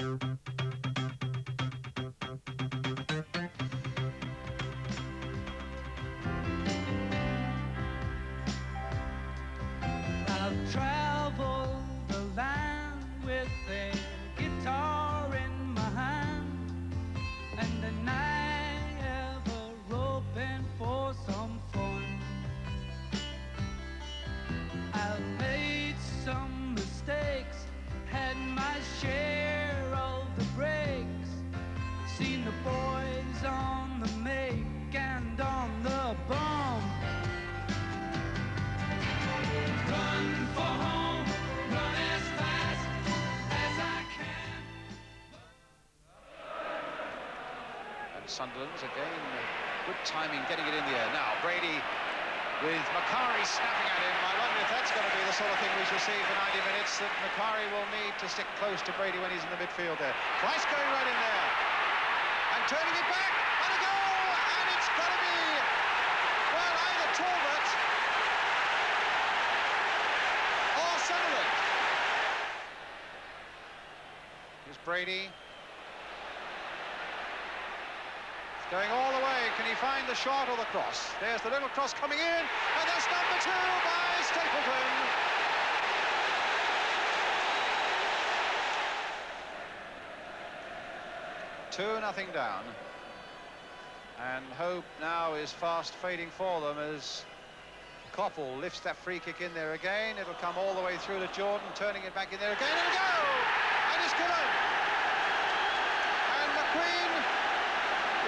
I've traveled the land with a guitar in my hand and a knife ever open for some fun. I've made some mistakes, had my share of the breaks, seen the boys on the make and on the bump. Run for home, run as fast as I can. And Sunderland's again, good timing getting it in the air. Now Brady with Macari snapping at him. I wonder if that's going to be the sort of thing we shall see for 90 minutes, that Macari will need to stick close to Brady when he's in the midfield there. Price going right in there. And turning it back, and a goal! And it's going to be, well, either Talbot or Sunderland. Here's Brady. Going all the way. Can he find the shot or the cross? There's the little cross coming in, and that's number 2 by Stapleton. Two 2-0 down. And hope now is fast fading for them as Koppel lifts that free kick in there again. It'll come all the way through to Jordan, turning it back in there again, and a go! And it's given. And McQueen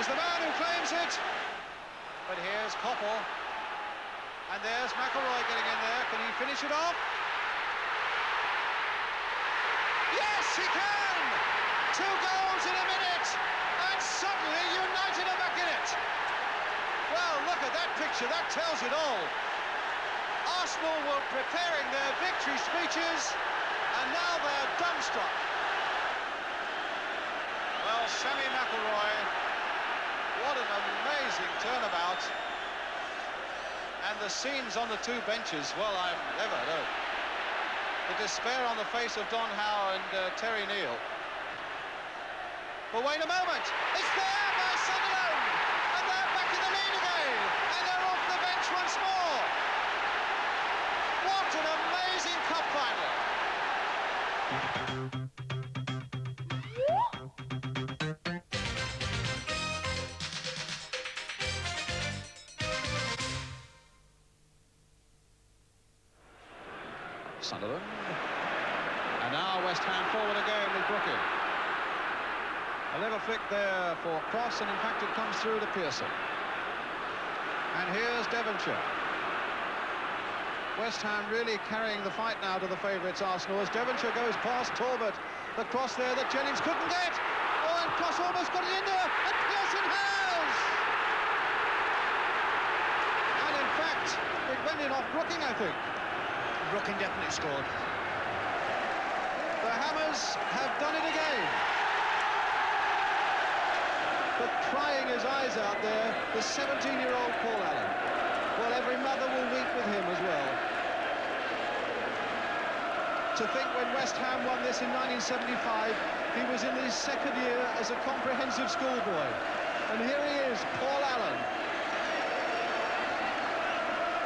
is the man who claims it. But here's Koppel. And there's McElroy getting in there. Can he finish it off? Yes, he can! 2 goals in a minute. And suddenly United are back in it. Well, look at that picture. That tells it all. Arsenal were preparing their victory speeches, and now they're dumbstruck. Well, Sammy McElroy, what an amazing turnabout. And the scenes on the 2 benches, well, I've never known. The despair on the face of Don Howe and Terry Neal. But wait a moment, it's there by Sunderland, and they're back in the lead again, and they're off the bench once more. What an amazing cup final. Sunderland. And now West Ham forward again with Brooking. A little flick there for cross, and in fact it comes through to Pearson. And here's Devonshire. West Ham really carrying the fight now to the favourites Arsenal as Devonshire goes past Talbot. The cross there that Jennings couldn't get. Oh, and Cross almost got it in there, and Pearson has! And in fact, it went in off Brooking, I think. Brooking definitely scored. The Hammers have done it again. But crying his eyes out there, the 17-year-old Paul Allen. Well, every mother will weep with him as well. To think when West Ham won this in 1975, he was in his 2nd year as a comprehensive schoolboy. And here he is, Paul Allen.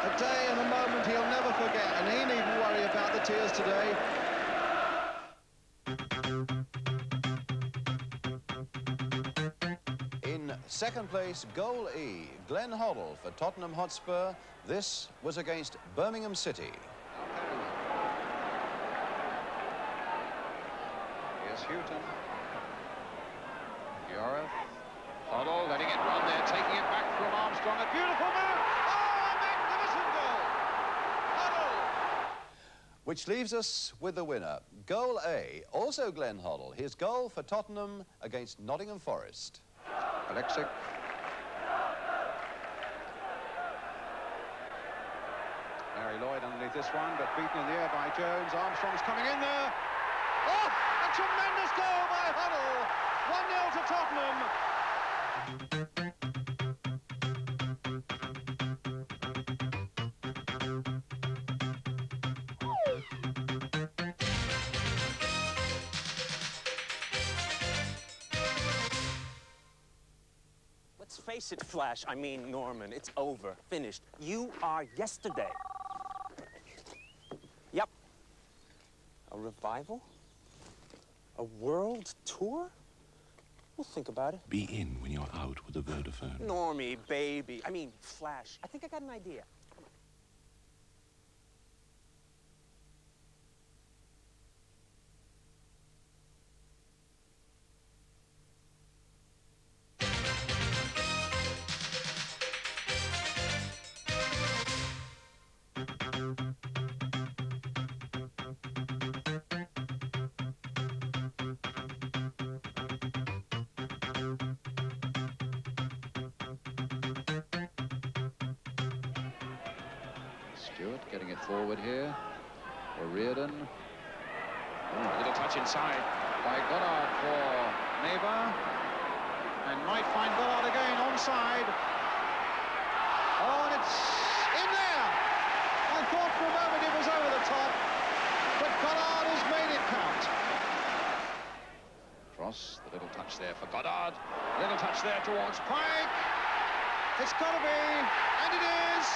A day and a moment he'll never forget, and he needn't worry about the tears today. In second place, goal E, Glenn Hoddle for Tottenham Hotspur. This was against Birmingham City. Here's Houghton. Yorath. Hoddle letting it run there, taking it back from Armstrong. A beautiful move! Oh, a magnificent goal! Hoddle! Which leaves us with the winner. Goal A, also Glenn Hoddle. His goal for Tottenham against Nottingham Forest. Alexic. Mary Lloyd underneath this one, but beaten in the air by Jones. Armstrong's coming in there. Oh, a tremendous goal by Hoddle. 1-0 to Tottenham. face it, Flash. I mean, Norman, it's over. Finished. You are yesterday. Yep. A revival? A world tour? We'll think about it. Be in when you're out with the Vodafone. Normie, baby. I mean, Flash. I think I got an idea. Stewart getting it forward here. For Reardon. A little touch inside. By Goddard for Neighbour. And might find Goddard again onside. Oh, and it's in there! I thought for a moment it was over the top, but Goddard has made it count. Cross, the little touch there for Goddard. Little touch there towards Pike. It's got to be, and it is!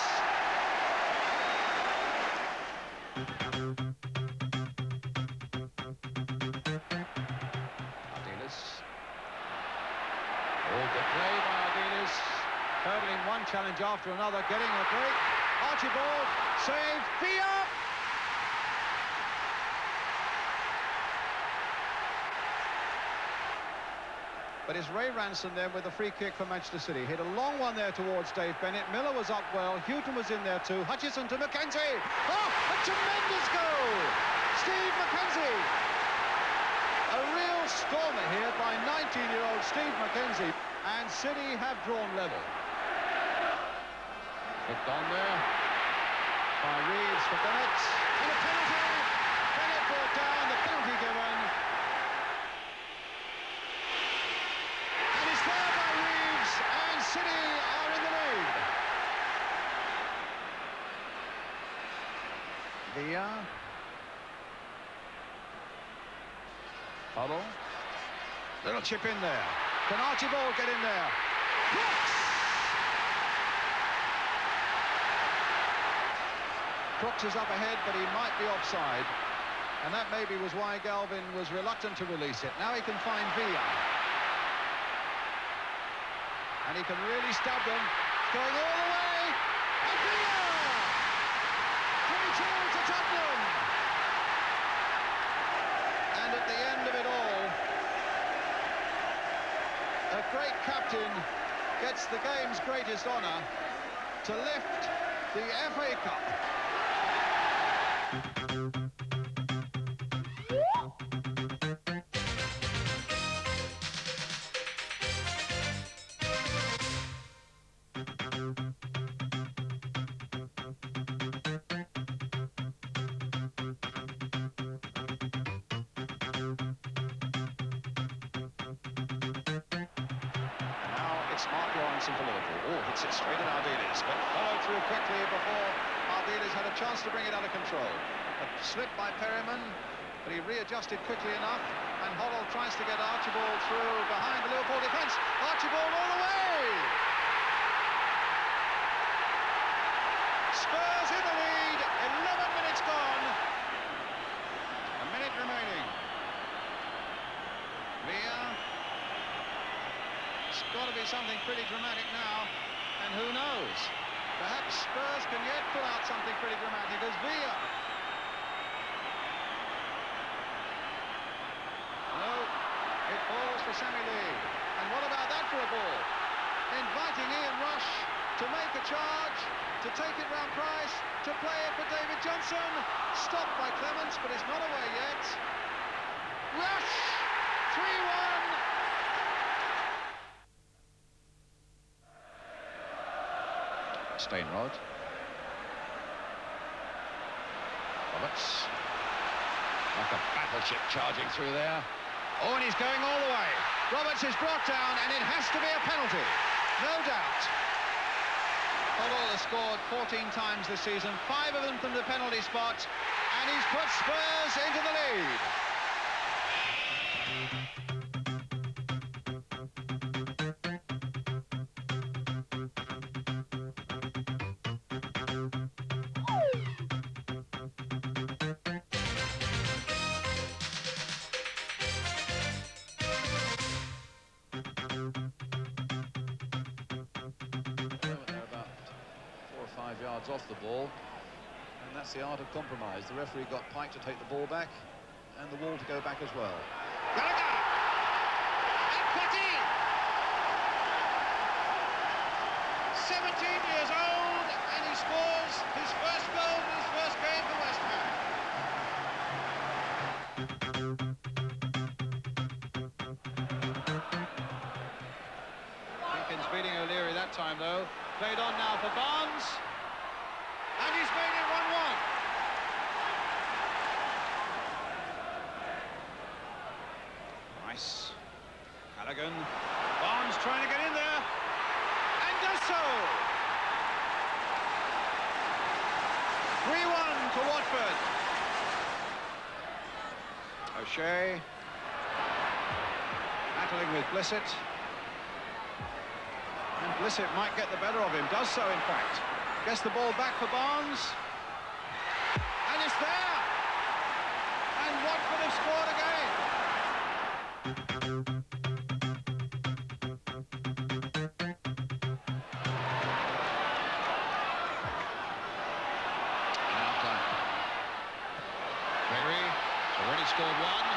Ardiles. Oh, good play by Ardiles. Hurdling one challenge after another, getting a break. Archibald, save, Villa! But it's Ray Ransom then with the free kick for Manchester City. Hit a long one there towards Dave Bennett. Miller was up well. Houghton was in there too. Hutchison to Mackenzie. Oh, a tremendous goal! Steve Mackenzie. A real stormer here by 19-year-old Steve Mackenzie. And City have drawn level. Flicked on there by Reeves for Bennett. And a penalty. Bennett brought down, the penalty given. And it's there by Reeves, and City are in the lead. Villa. Huddle. Little chip in there. Can Archibald get in there? Crooks! Crooks is up ahead, but he might be offside. And that maybe was why Galvin was reluctant to release it. Now he can find Villa. And he can really stab them. Going all the way. And Villa! 3-2 to Tottenham. And at the end of it all, a great captain gets the game's greatest honour to lift the FA Cup. Mark Lawrence for Liverpool. Oh, hits it straight at Ardiles, but followed through quickly before Ardiles had a chance to bring it under control. A slip by Perryman, but he readjusted quickly enough, and Hoddle tries to get Archibald through behind the Liverpool defence. Archibald all the way! Spurs in the lead, 11 minutes gone. A minute remaining. Villa. It's got to be something pretty dramatic now, and who knows? Perhaps Spurs can yet pull out something pretty dramatic as Villa. No, it falls for Sammy Lee. And what about that for a ball? Inviting Ian Rush to make a charge, to take it round Price, to play it for David Johnson. Stopped by Clements, but it's not away yet. Rush! 3-1. Stainrod. Roberts. Like a battleship charging through there. Oh, and he's going all the way. Roberts is brought down, and it has to be a penalty. No doubt. Hoddle has scored 14 times this season, 5 of them from the penalty spot, and he's put Spurs into the lead. yards off the ball. And that's the art of compromise. The referee got Pike to take the ball back and the wall to go back as well. Gallagher! And Petty! 17 years old, and he scores his first goal in his first game for West Ham. Jenkins beating O'Leary that time, though. Played on now for Barnes. And he's made it 1-1. Nice. Callaghan. Barnes trying to get in there. And does so. 3-1 to Watford. O'Shea. Battling with Blissett. And Blissett might get the better of him. Does so, in fact. Gets the ball back for Barnes. And it's there. And Watford have scored again. Half-time. Gregory has already scored one.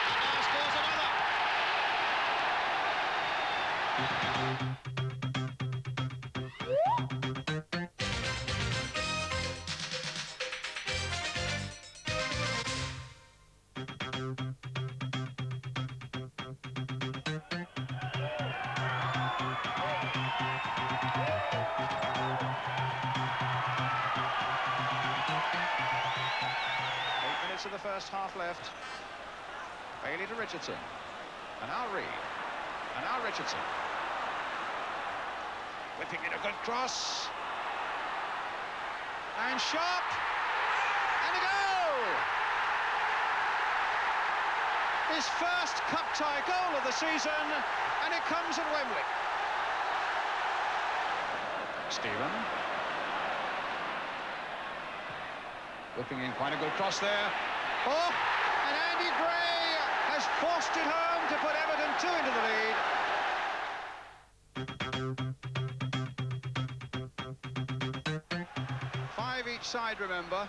And now scores another. Of the first half left. Bailey to Richardson. And now Reed. And now Richardson. Whipping in a good cross. And Sharp. And a goal! His first cup tie goal of the season, and it comes at Wembley. Stephen. Whipping in quite a good cross there. Oh, and Andy Gray has forced it home to put Everton 2 into the lead. 5 each side, remember.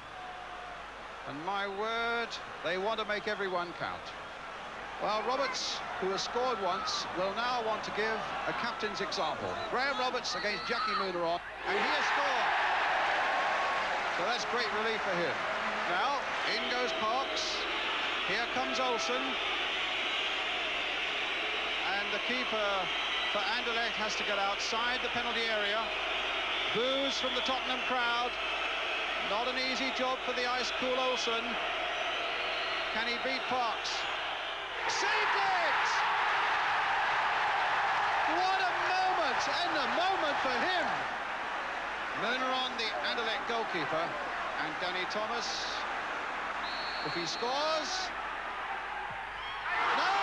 And my word, they want to make everyone count. Well, Roberts, who has scored once, will now want to give a captain's example. Graham Roberts against Jackie Munaron, and he has scored. So that's great relief for him. Now, in goes Parks. Here comes Olsen. And the keeper for Anderlecht has to get outside the penalty area. Boos from the Tottenham crowd. Not an easy job for the ice-cool Olsen. Can he beat Parks? Saved it! What a moment, and a moment for him. Munaron, the Anderlecht goalkeeper, and Danny Thomas, if he scores... No!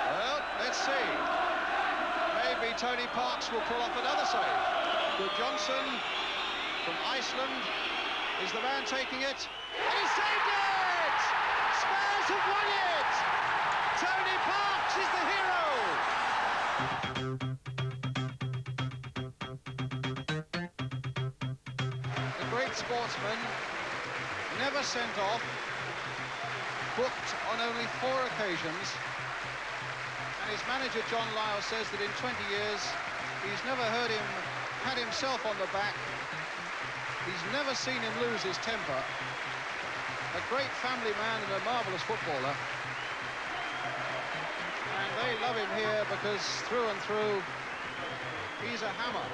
Well, let's see. Maybe Tony Parks will pull off another save. Good Johnson from Iceland is the man taking it. And he saved it! Spurs have won it! Tony Parks is the hero! Sportsman, never sent off, booked on only 4 occasions, and his manager John Lyall says that in 20 years he's never heard him pat himself on the back, he's never seen him lose his temper. A great family man and a marvellous footballer, and they love him here because through and through he's a hammer.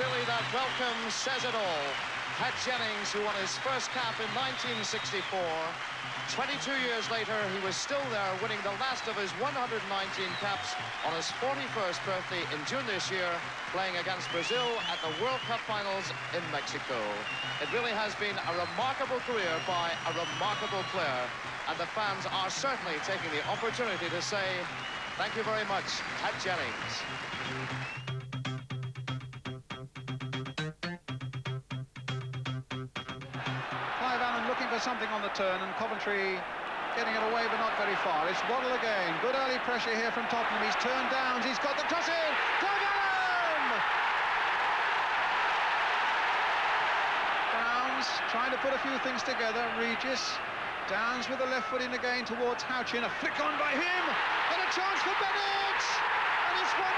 Billy, that welcome says it all. Pat Jennings, who won his first cap in 1964. 22 years later, he was still there, winning the last of his 119 caps on his 41st birthday in June this year, playing against Brazil at the World Cup Finals in Mexico. It really has been a remarkable career by a remarkable player, and the fans are certainly taking the opportunity to say, thank you very much, Pat Jennings. Looking for something on the turn, and Coventry getting it away but not very far. It's Waddle again. Good early pressure here from Tottenham. He's turned Downs. He's got the cross in. Clive Allen! Downs trying to put a few things together. Regis. Downs with the left foot in again towards Houchin. A flick on by him. And a chance for Bennett! And it's 1-1.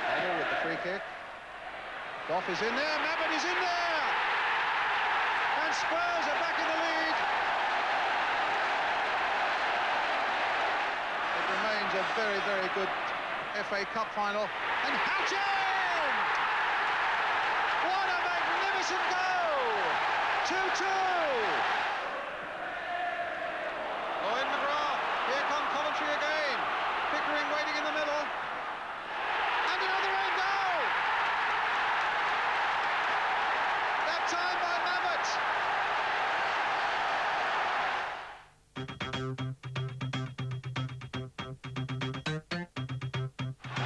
Waddle with the free kick. Goff is in there, Mabbutt is in there! And Spurs are back in the lead. It remains a very, very good FA Cup final. And Houchin! What a magnificent goal! 2-2! Lloyd McGrath, here come Coventry again. Pickering waiting in the middle. And another end goal! Time by Mabbutt.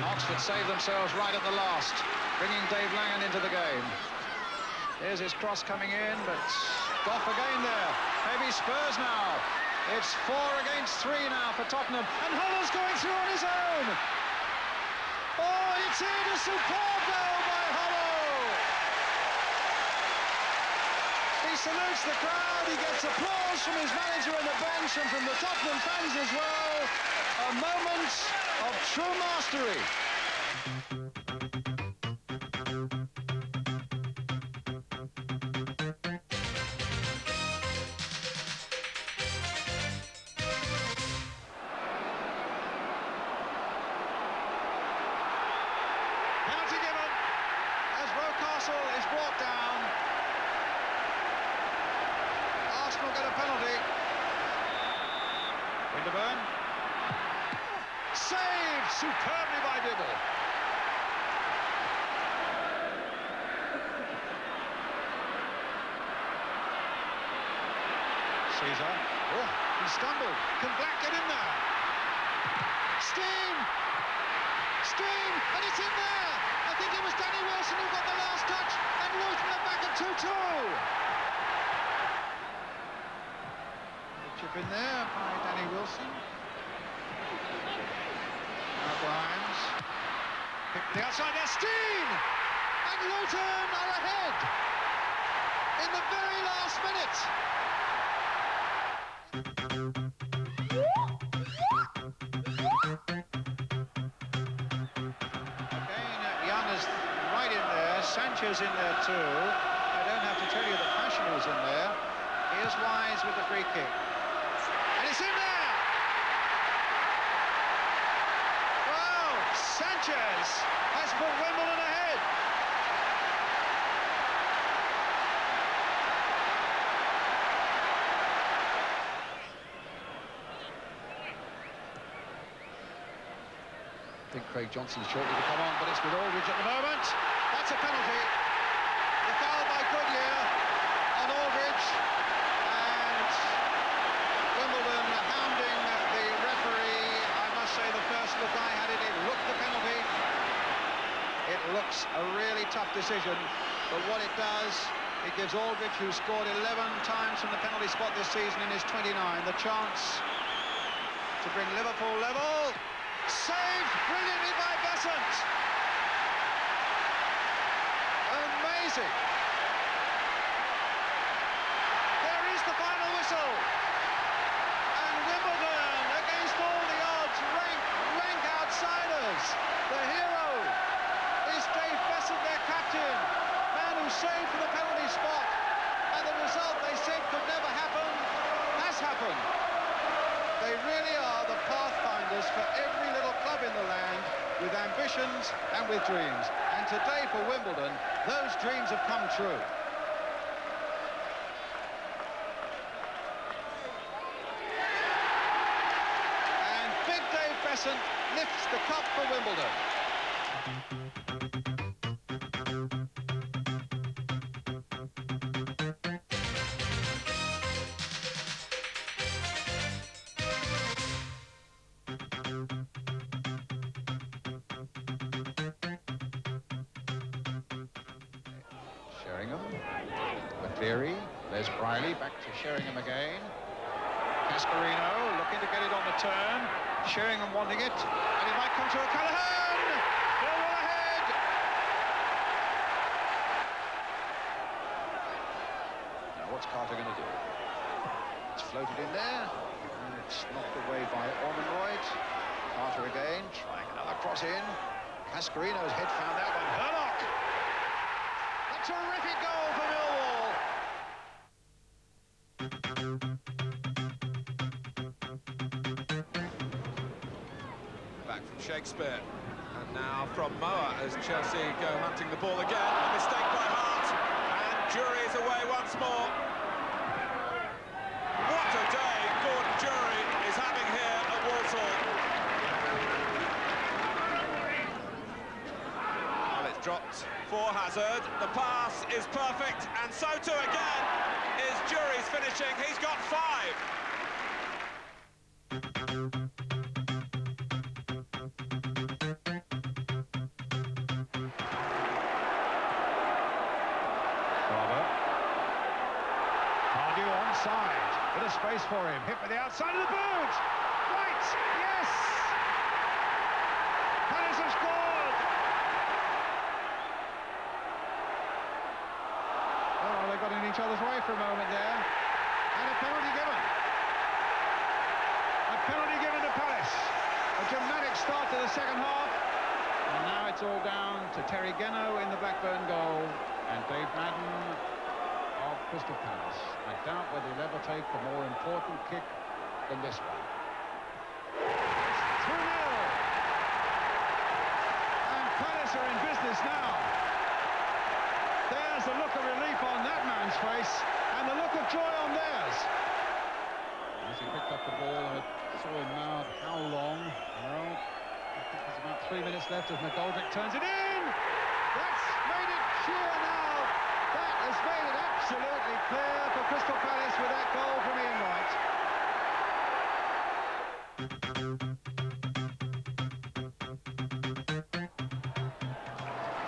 Oxford save themselves right at the last, bringing Dave Langan into the game. Here's his cross coming in, but Goff again there. Maybe Spurs now. It's 4 against 3 now for Tottenham, and Holland's going through on his own. Oh, it's in, a superb goal by Holland. He salutes the crowd, he gets applause from his manager and the bench and from the Tottenham fans as well. A moment of true mastery. Penalty given as Rocastle is brought down. Arsenal get a penalty. Winterburn. Saved superbly by Dibble. Caesar. Oh, he stumbled. Can Black get in there? Steen! Steen! And it's in there! I think it was Danny Wilson who got the last touch, and Luton are back at 2-2. Chip in there by Danny Wilson. Now Grimes. Pick the outside there, Steen! And Luton are ahead in the very last minute. Again, Young is right in there. Sanchez in there too. I don't have to tell you that Passion is in there. Here's Wise with the free kick. And it's in there! Wow! Sanchez has put Wimbledon ahead. I think Craig Johnson's shortly to come on, but it's with Aldridge at the moment. That's a penalty. The foul by Goodyear on Aldridge. And Wimbledon hounding the referee. I must say the first look I had it looked the penalty. It looks a really tough decision, but what it does, it gives Aldridge, who scored 11 times from the penalty spot this season in his 29, the chance to bring Liverpool level. Saved brilliantly by Besant. Amazing. There is the final whistle. And Wimbledon, against all the odds, rank outsiders. The hero is Dave Besant, their captain, man who saved from the penalty spot. And the result they said could never happen has happened. They really are the pathfinders for every little club in the land. with ambitions and with dreams. And today for Wimbledon, those dreams have come true. And Big Dave Beasant lifts the cup for Wimbledon. Sheringham, McCleary, Les Briley, back to Sheringham again. Cascarino looking to get it on the turn. Sheringham wanting it, and it might come to O'Callaghan. They're well ahead. Now what's Carter going to do? It's floated in there, and it's knocked away by Ormonroyd. Carter again, trying another cross in. Cascarino's head found that one. Hurlock! A terrific goal for Millwall. Back from Shakespeare. And now from Moa as Chelsea go hunting the ball again. A mistake by Hart. And Jury is away once more. What a day Gordon Jury is having here at Walsall. Well, it's dropped for Hazard. The pass is perfect. And so too again is Jury's finishing. He's got 5. Cardew onside, bit of space for him, hit with the outside of the boot! Right, yes! Palace have scored! Oh, they got in each other's way for a moment there. And a penalty given. A penalty given to Palace. A dramatic start to the second half. And now it's all down to Terry Geno in the Blackburn goal and Dave Madden of Crystal Palace. I doubt whether he'll ever take a more important kick than this one. 2-0. And Palace are in business now. There's a look of relief on that man's face and the look of joy on theirs. As he picked up the ball, I saw him now how long? Well, I think there's about 3 minutes left as McGoldrick turns it in. That's made it sheer now. That has made it absolutely clear for Crystal Palace with that goal from Ian Wright.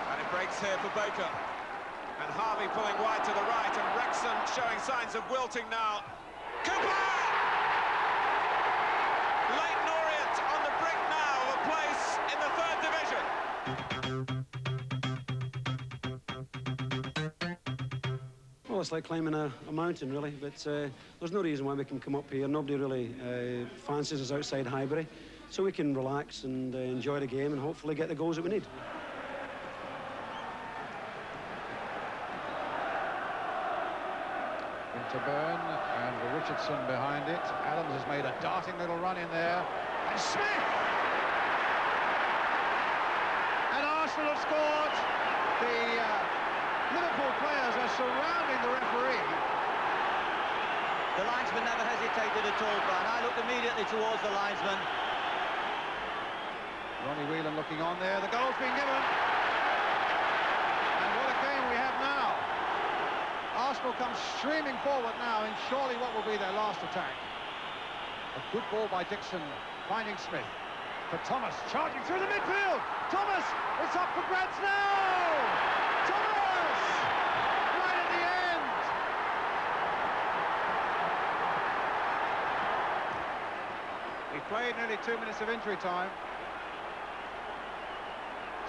And it breaks here for Baker. And Harvey pulling wide to the right, and Wrexham showing signs of wilting now. Cooper! Leighton Orient on the brink now of a place in the 3rd division. Well, it's like climbing a mountain, really, but there's no reason why we can come up here. Nobody really fancies us outside Highbury, so we can relax and enjoy the game and hopefully get the goals that we need. Winterburn and Richardson behind it. Adams has made a darting little run in there. And Smith! And Arsenal have scored. The Liverpool players are surrounding the referee. The linesman never hesitated at all, Brian. I looked immediately towards the linesman. Ronnie Whelan looking on there. The goal's been given. And what a game we have now. Arsenal comes streaming forward now in surely what will be their last attack. A good ball by Dixon, finding Smith. For Thomas, charging through the midfield. Thomas, it's up for grabs now! Thomas! Right at the end! He played nearly 2 minutes of injury time.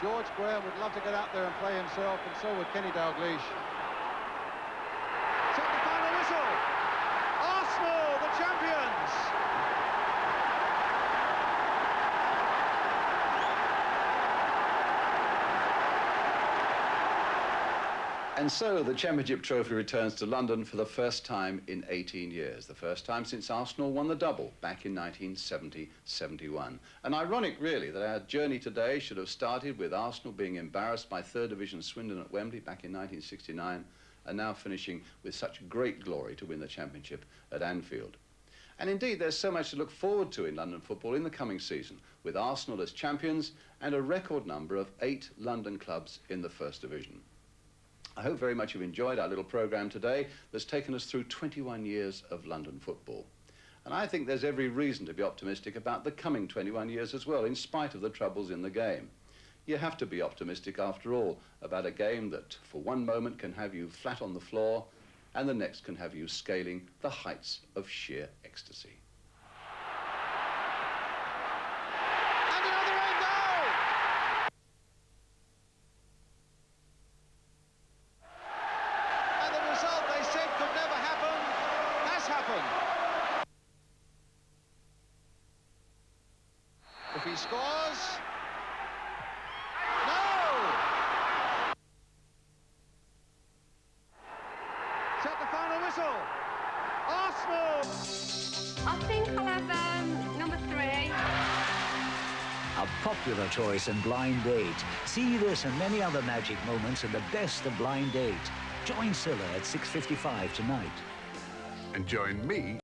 George Graham would love to get out there and play himself, and so would Kenny Dalglish. Set the final whistle. Arsenal, the champions. And so the Championship trophy returns to London for the first time in 18 years, the first time since Arsenal won the double back in 1970-71. And ironic, really, that our journey today should have started with Arsenal being embarrassed by third division Swindon at Wembley back in 1969, and now finishing with such great glory to win the Championship at Anfield. And indeed, there's so much to look forward to in London football in the coming season, with Arsenal as champions and a record number of 8 London clubs in the First Division. I hope very much you've enjoyed our little programme today that's taken us through 21 years of London football. And I think there's every reason to be optimistic about the coming 21 years as well, in spite of the troubles in the game. You have to be optimistic, after all, about a game that for one moment can have you flat on the floor and the next can have you scaling the heights of sheer ecstasy. If he scores, no! Set the final whistle. Arsenal! I think I'll have number 3. A popular choice in Blind Date. See this and many other magic moments in the best of Blind Date. Join Scylla at 6:55 tonight. And join me